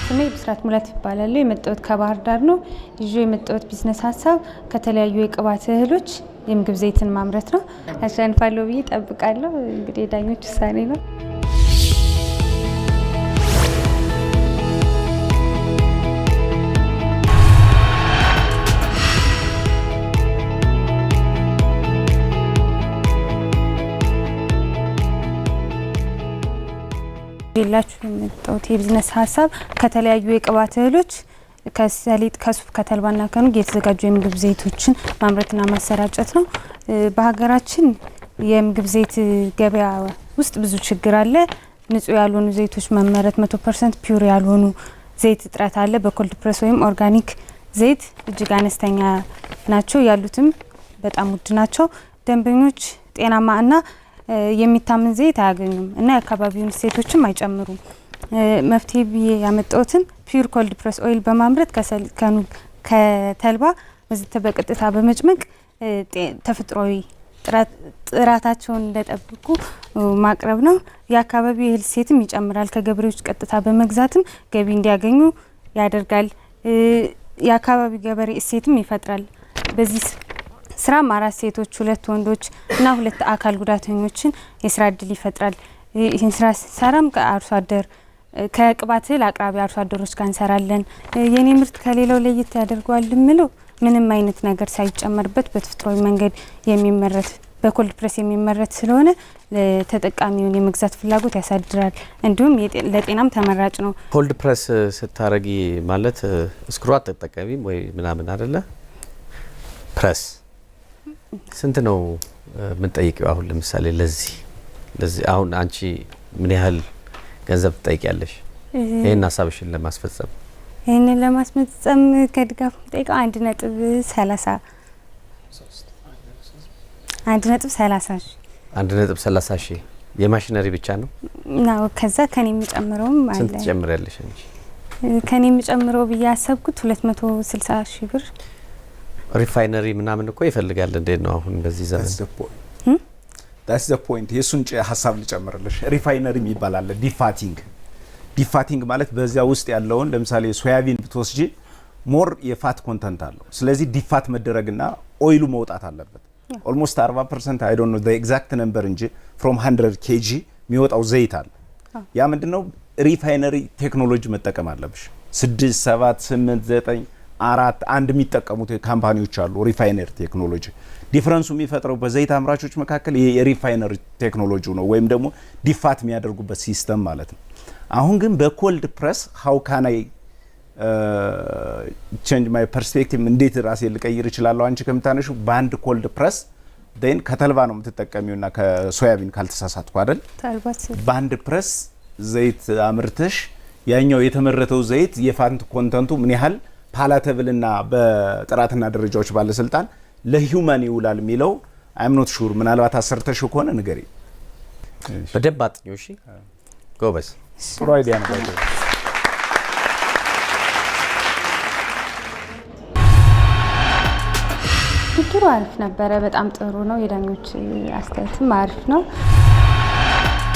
ስሜ ብስራት ሙላት ይባላል። የመጣሁት ከባህር ዳር ነው። ይዤ የመጣሁት ቢዝነስ ሀሳብ ከተለያዩ የቅባት እህሎች የምግብ ዘይትን ማምረት ነው። አሸንፋለሁ ብዬ እጠብቃለሁ። እንግዲህ የዳኞች ውሳኔ ነው። ሌላችሁ የመጣሁት የቢዝነስ ሀሳብ ከተለያዩ የቅባት እህሎች ከሰሊጥ፣ ከሱፍ፣ ከተልባና ከኑግ የተዘጋጁ የምግብ ዘይቶችን ማምረትና ማሰራጨት ነው። በሀገራችን የምግብ ዘይት ገበያ ውስጥ ብዙ ችግር አለ። ንጹህ ያልሆኑ ዘይቶች መመረት 100% ፒውር ያልሆኑ ዘይት እጥረት አለ። በኮልድ ፕሬስ ወይም ኦርጋኒክ ዘይት እጅግ አነስተኛ ናቸው፣ ያሉትም በጣም ውድ ናቸው። ደንበኞች ጤናማ እና የሚታመን ዘይት አያገኙም እና የአካባቢውን እሴቶችም አይጨምሩም። መፍትሄ ብዬ ያመጣሁትን ፒውር ኮልድ ፕሬስ ኦይል በማምረት ከኑግ፣ ከተልባ ወዘተ በቀጥታ በመጭመቅ ተፈጥሯዊ ጥራታቸውን እንደጠብቁ ማቅረብ ነው። የአካባቢው የእህል እሴትም ይጨምራል። ከገበሬዎች ቀጥታ በመግዛትም ገቢ እንዲያገኙ ያደርጋል። የአካባቢው ገበሬ እሴትም ይፈጥራል። በዚህ ስራም 4 ሴቶች፣ 2 ወንዶች እና 2 አካል ጉዳተኞችን የስራ እድል ይፈጥራል። ይህን ስራ ሰራም ከአርሶ አደር ከቅባት እህል አቅራቢ አርሶ አደሮች ጋር እንሰራለን። የኔ ምርት ከሌላው ለየት ያደርገዋል የምለው ምንም አይነት ነገር ሳይጨመርበት በተፈጥሯዊ መንገድ የሚመረት በኮልድ ፕሬስ የሚመረት ስለሆነ ተጠቃሚውን የመግዛት ፍላጎት ያሳድራል። እንዲሁም ለጤናም ተመራጭ ነው። ኮልድ ፕሬስ ስታረጊ ማለት ስክሩ አትጠቀሚም ወይ ምናምን አይደለ? ፕሬስ ስንት ነው የምንጠይቀው? አሁን ለምሳሌ ለዚህ አሁን አንቺ ምን ያህል ገንዘብ ትጠይቂያለሽ? ይሄን ሀሳብሽን ለማስፈጸም ይሄንን ለማስፈጸም ከድጋፍ የምጠይቀው 1.30 ሺህ የማሽነሪ ብቻ ነው ነው። ከዛ ከኔ የሚጨምረውም አለ። ስንት ትጨምሪያለሽ አንቺ? ከኔ የሚጨምረው ብዬ ያሰብኩት 260 ሺህ ብር። ሪፋይነሪ ምናምን እኮ ይፈልጋል። እንዴት ነው አሁን በዚህ ዘመን? that's the point የሱን ሀሳብ ልጨምርልሽ። ሪፋይነሪ ይባላል። ዲፋቲንግ ማለት በዚያ ውስጥ ያለውን ለምሳሌ ሶያቢን ብትወስጂ ሞር የፋት ኮንተንት አለው። ስለዚህ ዲፋት መደረግና ኦይሉ መውጣት አለበት። ኦልሞስት 40% አይ ዶንት ኖ the exact number እንጂ from 100 kg የሚወጣው ዘይት አለ። ያ ምንድነው? ሪፋይነሪ ቴክኖሎጂ መጠቀም አለብሽ። 6 7 8 9 4 1 የሚጠቀሙት ካምፓኒዎች አሉ። ሪፋይነሪ ቴክኖሎጂ ዲፈረንሱ የሚፈጥረው በዘይት አምራቾች መካከል የሪፋይነሪ ቴክኖሎጂ ነው፣ ወይም ደግሞ ዲፋት የሚያደርጉበት ሲስተም ማለት ነው። አሁን ግን በኮልድ ፕሬስ how can I change my perspective እንዴት ራሴ ልቀይር እችላለሁ? አንቺ ከምታነሹ ባንድ ኮልድ ፕሬስ then ከተልባ ነው የምትጠቀሚውና ከሶያቢን ካልተሳሳትኩ አይደል? ባንድ ፕሬስ ዘይት አምርተሽ ያኛው የተመረተው ዘይት የፋት ኮንተንቱ ምን ያህል ፓላተብልና በጥራትና ደረጃዎች ባለስልጣን ለሂዩማን ይውላል የሚለው አይ አም ኖት ሹር። ምናልባት አሰርተሽው ከሆነ ንገሪ። በደንብ አጥኚው። እሺ ጎበዝ፣ ጥሩ አይዲያ ነው። ጥሩ አሪፍ ነበረ። በጣም ጥሩ ነው። የዳኞች አስተያየትም አሪፍ ነው።